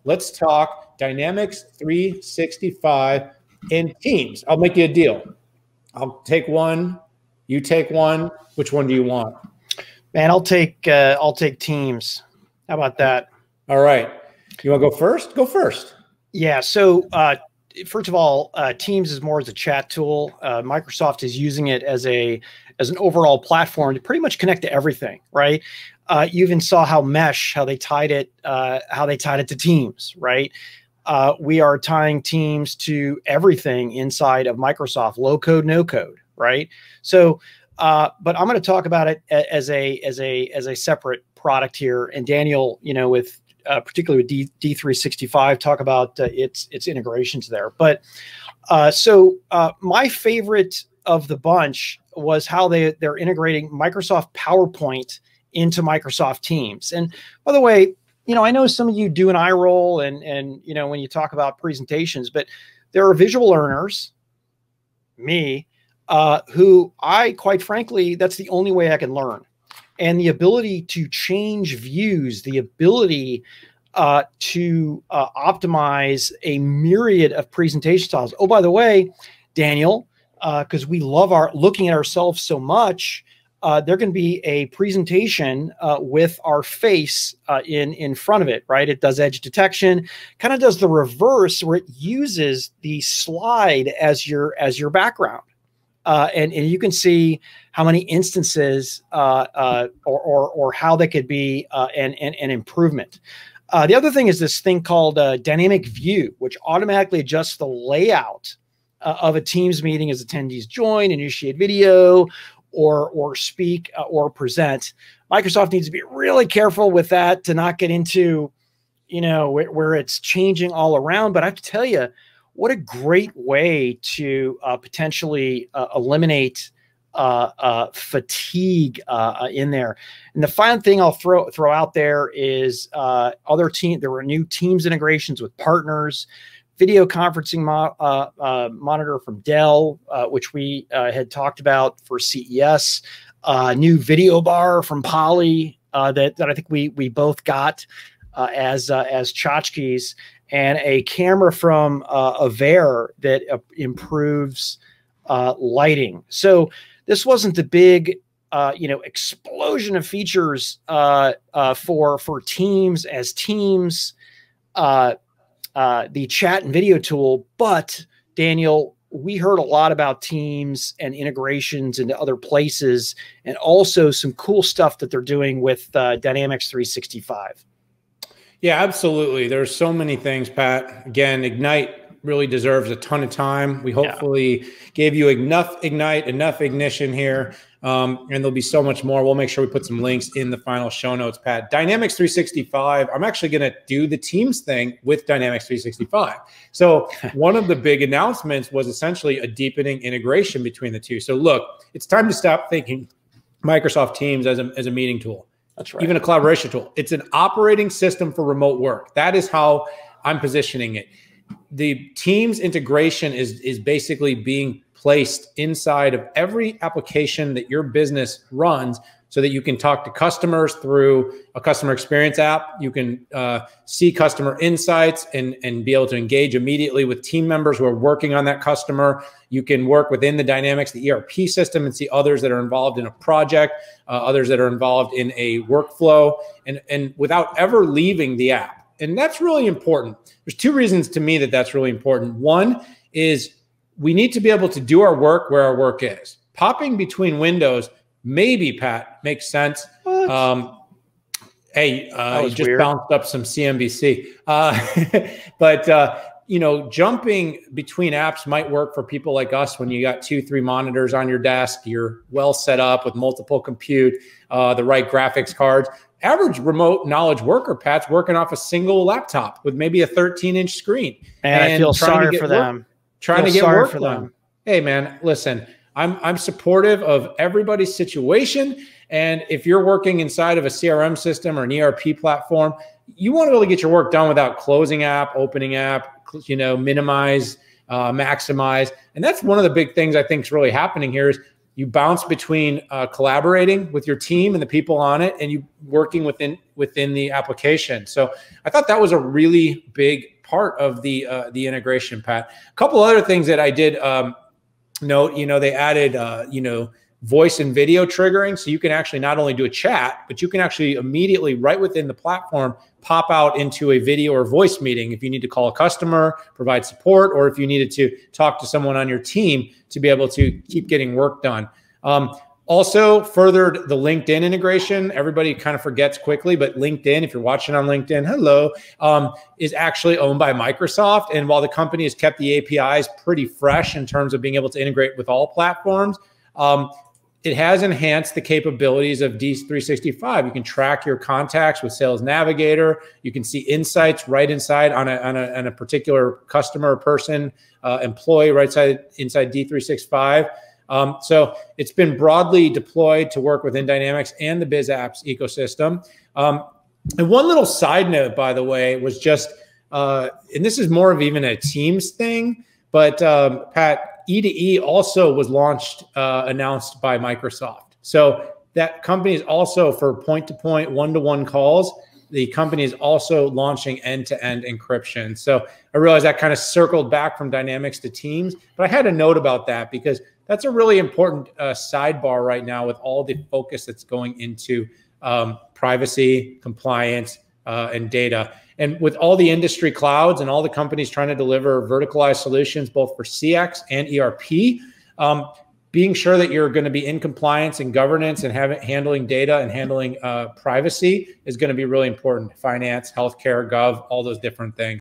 Let's talk Dynamics 365 in Teams. I'll make you a deal. I'll take one. You take one. Which one do you want? Man, I'll take Teams. How about that? All right. You want to go first? Go first. Yeah. So first of all, Teams is more as a chat tool. Microsoft is using it as an overall platform to pretty much connect to everything, right? You even saw how they tied it to Teams, right? We are tying Teams to everything inside of Microsoft, low code, no code, right? So, but I'm going to talk about it as a separate product here. And Daniel, with particularly with D365, talk about its integrations there. But my favorite of the bunch was how they're integrating Microsoft PowerPoint into Microsoft Teams. And by the way, I know some of you do an eye roll and when you talk about presentations, but there are visual learners, me, who quite frankly, that's the only way I can learn. And the ability to change views, the ability to optimize a myriad of presentation styles. Oh, by the way, Daniel, because we love looking at ourselves so much, there can be a presentation with our face in front of it, right? It does edge detection, kind of does the reverse where it uses the slide as your background. And you can see how many instances or how they could be an improvement. The other thing is this thing called dynamic view, which automatically adjusts the layout of a Teams meeting as attendees join, initiate video, or speak or present. Microsoft needs to be really careful with that to not get into, where it's changing all around. But I have to tell you, what a great way to potentially eliminate fatigue in there. And the final thing I'll throw out there is there were new Teams integrations with partners, video conferencing monitor from Dell, which we had talked about for CES, new video bar from Poly that I think we both got as tchotchkes, and a camera from Avere that improves lighting. So this wasn't the big explosion of features for Teams as Teams. The chat and video tool, but Daniel, we heard a lot about Teams and integrations into other places, and also some cool stuff that they're doing with Dynamics 365. Yeah, absolutely. There's so many things, Pat. Again, Ignite really deserves a ton of time. We hopefully gave you enough ignition here. And there'll be so much more. We'll make sure we put some links in the final show notes, Pat. Dynamics 365, I'm actually going to do the Teams thing with Dynamics 365. So one of the big announcements was essentially a deepening integration between the two. So look, it's time to stop thinking Microsoft Teams as a meeting tool. That's right. Even a collaboration tool. It's an operating system for remote work. That is how I'm positioning it. The Teams integration is basically being placed inside of every application that your business runs so that you can talk to customers through a customer experience app. You can see customer insights and be able to engage immediately with team members who are working on that customer. You can work within the Dynamics, the ERP system, and see others that are involved in a project, others that are involved in a workflow, and without ever leaving the app. And that's really important. There's two reasons to me that that's really important. One is we need to be able to do our work where our work is. Popping between windows, maybe, Pat, makes sense. Hey, you just weird. Bounced up some CNBC. But jumping between apps might work for people like us when you got 2-3 monitors on your desk, you're well set up with multiple compute, the right graphics cards. Average remote knowledge worker, Pat's working off a single laptop with maybe a 13-inch screen. And I feel sorry for them. Trying to get work done. Hey, man, listen, I'm supportive of everybody's situation. And if you're working inside of a CRM system or an ERP platform, you want to be able to get your work done without closing app, opening app, minimize, maximize. And that's one of the big things I think is really happening here is you bounce between collaborating with your team and the people on it, and you working within the application. So I thought that was a really big part of the integration, Pat. A couple other things that I did note, they added, voice and video triggering. So you can actually not only do a chat, but you can actually immediately right within the platform pop out into a video or voice meeting if you need to call a customer, provide support, or if you needed to talk to someone on your team to be able to keep getting work done. Also furthered the LinkedIn integration. Everybody kind of forgets quickly, but LinkedIn, if you're watching on LinkedIn, hello, is actually owned by Microsoft. And while the company has kept the APIs pretty fresh in terms of being able to integrate with all platforms, it has enhanced the capabilities of D365. You can track your contacts with Sales Navigator. You can see insights right inside on a particular customer, person, employee right inside D365. So it's been broadly deployed to work within Dynamics and the Biz Apps ecosystem. And one little side note, by the way, was just, and this is more of even a Teams thing, but Pat, E2E also was announced by Microsoft. So that company is also, for point-to-point, one-to-one calls, the company is also launching end-to-end encryption. So I realized that kind of circled back from Dynamics to Teams, but I had a note about that because that's a really important sidebar right now with all the focus that's going into privacy, compliance, and data. And with all the industry clouds and all the companies trying to deliver verticalized solutions, both for CX and ERP, being sure that you're going to be in compliance and governance and handling data and handling privacy is going to be really important. Finance, healthcare, gov, all those different things.